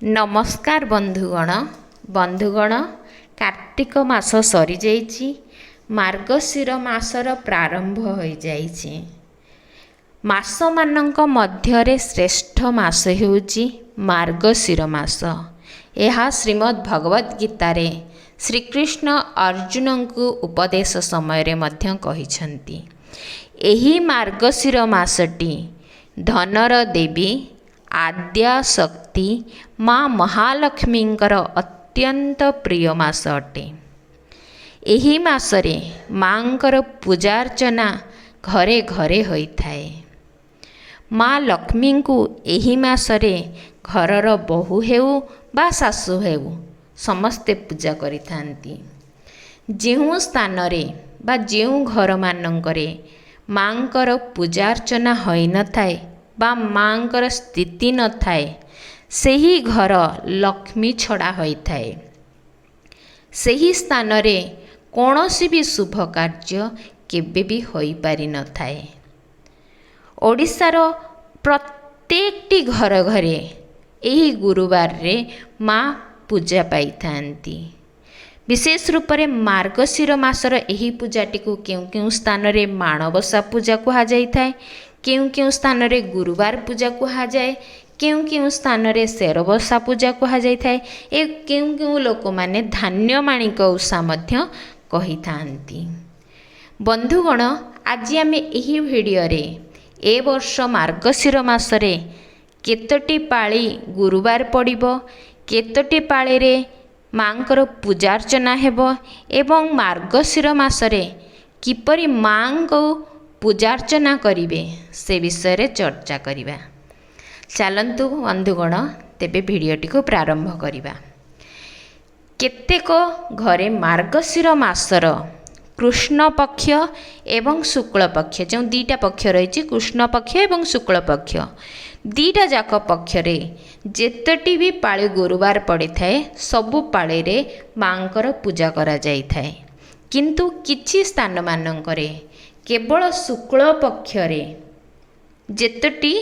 नमस्कार बंधुगण कार्तिक मास सरी जाइछि। मार्गशीर मासर प्रारंभ हो जाइछि। मास मानक मध्यरे श्रेष्ठ मास हेउछि मार्गशीर मास। यह श्रीमद् भगवद गीतार श्रीकृष्ण अर्जुन को उपदेश समय रे मध्य कहिछन्ति। एही मार्गशीर मासटी धनर देवी आद्या शक्ति माँ महालक्ष्मींकर अत्यंत प्रिय मास अटे। एही मासरे माँकर पूजार्चना घरे घरे होइथाए। माँ लक्ष्मी को एही मासरे घरर बहु हेउ बा सासु हेउ समस्ते पूजा करिथांती। जेउ स्थान रे बा जेउ घर मानंकरे माँकर पूजार्चना होई न थाए बा माँकर स्थिति न थाए सेही घर लक्ष्मी छड़ा होइथाए। सेही स्थान रे कौनसी भी शुभ कार्य केबे भी होई पारि न थाए। ओडिशार प्रत्येकटी घर घरे एही गुरुवार रे माँ पूजा पाई थांती। विशेष रूप से मार्गशीर मासर एही पूजाटी को क्यों क्यों स्थान रे माणबसा पूजा कहा जाई थाए, क्यों क्यों स्थान रे गुरुवार पूजा कहा जाए, क्यों क्यों स्थान रे शेरबसा पूजा कहा जाई थाए, ए क्यों क्यों लोक माने धान्य माणिक उषा मध्य कही थांती। बंधुगण आज आमे एही वीडियो रे ए वर्ष मार्गशीर मासरे केतोटी पाळी गुरुवार पड़िबो, केतोटी पाळी रे माँकर पूजार्चना हेबो एवं मार्गशीर मासरे किपरि माँ को पूजार्चना करिवे से विषय रे चर्चा करिबा। चलंतु बंधुगण तेबे भिडियोटी को प्रारंभ करिबा। केतेक घरे मार्गशीर मासर कृष्ण पक्ष एवं शुक्ल पक्ष जो दीटा पक्ष रही कृष्ण पक्ष एवं शुक्ल पक्ष दीटा जाक पक्ष रे जेतटी भी पाळी गुरुवार पड़ी थाए सबु पाळी रे माँकर पूजा करा जाई थाए। किंतु किछि स्थान मानंकरे केवल शुक्ल पक्ष रे जेतटी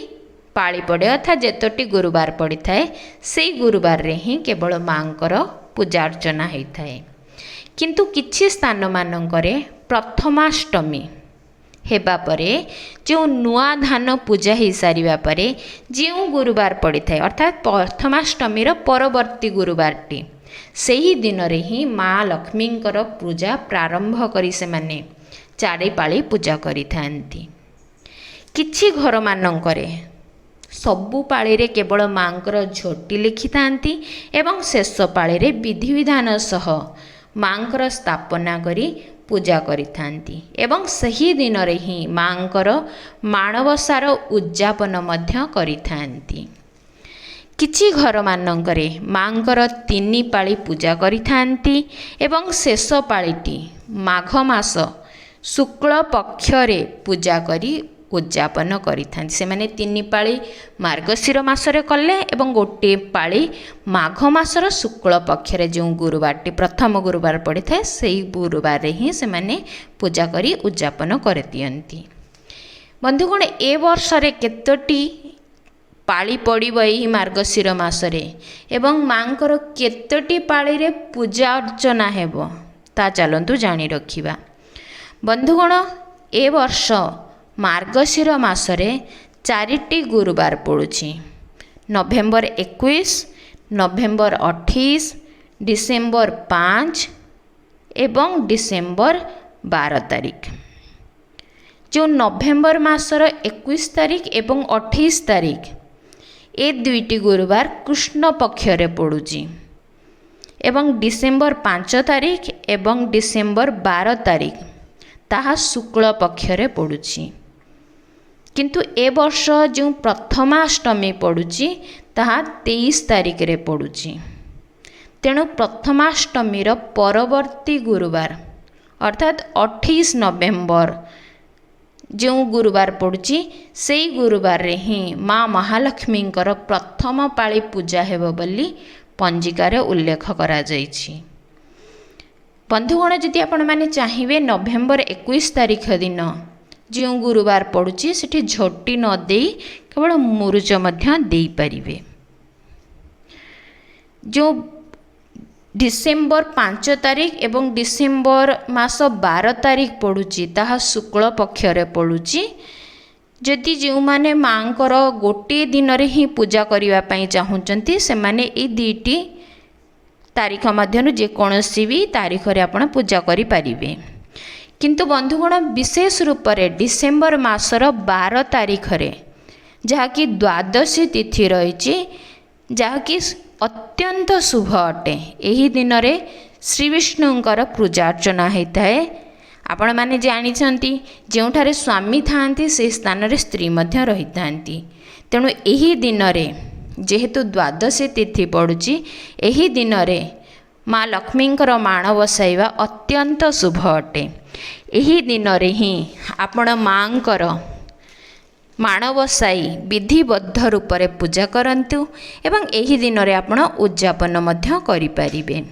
पाळी पड़े अर्थात जेतटी गुरुवार पड़ी थाए से गुरुवार रे ही केवल माँकर पूजा अर्चना होई थाए। किंतु किछि स्थान मानंकरे प्रथमाष्टमी हेबा परे जो नुआ धान पूजा हो सारिबा परे जो गुरुवार पड़ी थाए अर्थात प्रथमाष्टमी परवर्ती गुरुवारटी सेही दिन रे ही माँ लक्ष्मींकर पूजा प्रारंभ करी से माने चारि पाळी पूजा करि थांती। किछि घर मानंकरे सबु पाळी रे केवल माँकर झोटी लिखि थांती एवं शेष पाळी रे विधि विधान सह माँकर स्थापना करी पूजा करि थांती एवं सही दिन रे ही माँकर माणबसार उद्यापन मध्य करि थांती। किछि घर मानंकरे माँकर तीनी पाळी पूजा करि थांती एवं शेष पाळीटी माघ मास शुक्ल पक्ष रे पूजा करी उद्यापन करि थांती। से माने तीनी पाळी मार्गशीर मासरे कले एवं गोटे पाळी माघ मासर शुक्ल पक्ष रे जो गुरुवारटी प्रथम गुरुवार पड़ी थाए सेही गुरुवार रे ही से माने पूजा करी उद्यापन कर दियंती। बंधुगण ए वर्ष रे केतोटी पाळी पड़िबो एही मार्गशीर मासरे एवं माँकर केतोटी पाळी रे पूजा अर्चना हेबो ता चलंतु जानी रखिबा। बंधुगण ए वर्ष मार्गशीर मासरे चारिटी गुरुवार पड़ुछि। नवेम्बर 21, नवेम्बर 28, डिसेम्बर 5 एवं डिसेम्बर 12 तारीख। जो नवेम्बर मासर 21 तारीख एवं 28 तारीख ए दुईटी गुरुवार कृष्ण पक्ष रे पड़ुछि एवं डिसेम्बर 5 तारीख एवं डिसेम्बर 12 तारीख ताहा शुक्ल पक्ष रे पड़ुछि। किंतु ए वर्ष जो प्रथमाष्टमी पड़ुछि ताहा 23 तारीख रे पड़ुछि। तेणु प्रथमाष्टमीर परवर्ती गुरुवार अर्थात 28 नवेम्बर जो गुरुवार पड़ुछि से गुरुवार रे ही माँ महालक्ष्मींकर प्रथम पाळी पूजा हेबो बोली पंजिकार उल्लेख करा जाइछि। बंधुगण जदि आपण माने चाहिए नवेम्बर 21 तारीख दिन जो गुरुवार पड़ुछि सेठी झोटी न दे केवल मुरुज मध्य दे पारिबे। जो डिसेम्बर 5 तारिख एवं डिसेम्बर मास 12 तारिख पड़ुची ताहा शुक्ल पक्षरे पड़ुची। जदि जो माने माँकर गोटे दिन रे ही पूजा करने चाहूँगी से माने ये दुईटी तारीख मध्य जेकोसी भी तारीख रे आपण पूजा करि परिबे। किंतु बंधुगण विशेष रूप से डिसेम्बर मासर 12 तारीख रे जहाँकि द्वादशी तिथि रही जहाँकि अत्यंत शुभ अटे। यही दिन रे श्री विष्णुंकर पूजा अर्चना होता है। आपण माने जानिछंती जोठारे स्वामी थांती से स्थान रे स्त्री मध्य रही थांती। तेणु यही दिन रे जेहेतु द्वादशी तिथि पड़ुची यही दिन रे माँ लक्ष्मींकर माण बसाइबा अत्यंत शुभ अटे। यही दिन रे ही आपण माँकर माण बसाई विधिबद्ध रूप से पूजा करंतु एवं यही दिन रे आपण उद्यापन मध्य करि परिबे।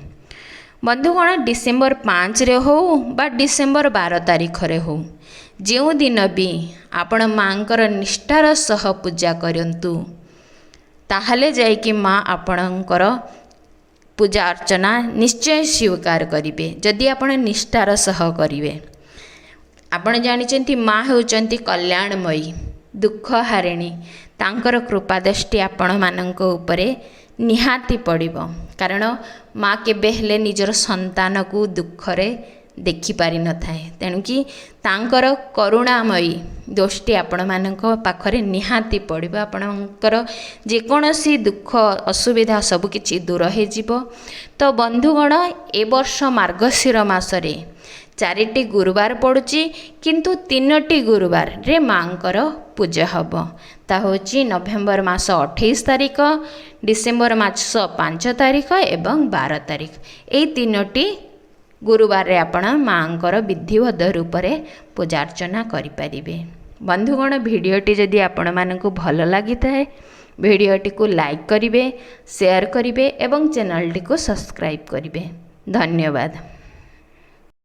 बंधुगण डिसेम्बर 5 रे हो बा डिसेम्बर 12 तारीख रे हो जो दिन भी आपण माँकर निष्ठार सह पूजा करंतु ताहले जाइकी माँ आपणकर पूजा अर्चना निश्चय स्वीकार करिवे। जदि आपण निष्ठार सह करिवे। आपण जानिचंती माँ होचंती कल्याणमयी दुख हारिणी। तांकर कृपा दृष्टि आपण मानक उपरे निहाती पड़िबो। कारण माँ केबे हेले निजर संतान को दुखरे देखि पारि न थाए। तेणु कि तांकर करुणामयी दृष्टि आपण मानक पाखरे निहाती पड़िबो। आपणकर जेकोसी दुख असुविधा सब किछि दूर हो जिवो। तो बंधुगण ए वर्ष मार्गशीर मासरे 4टी गुरुवार पड़ुची किंतु 3टी गुरुवार रे माँकर पूजा हब। ता होची नवेम्बर मास 28 तारिख, डिसेम्बर मास 5 तारिख एवं 12 तारिख। ए 3टी गुरुवार रे आपण माँकर विधिवद्ध रूप से पूजा अर्चना करि परिबे। बंधुगण भिडियोटी जदि आपण मानकु भल लगी थाए भिडियोटी को लाइक करिवे, शेयर करिवे एवं चैनल टी को सब्सक्राइब करिवे। धन्यवाद।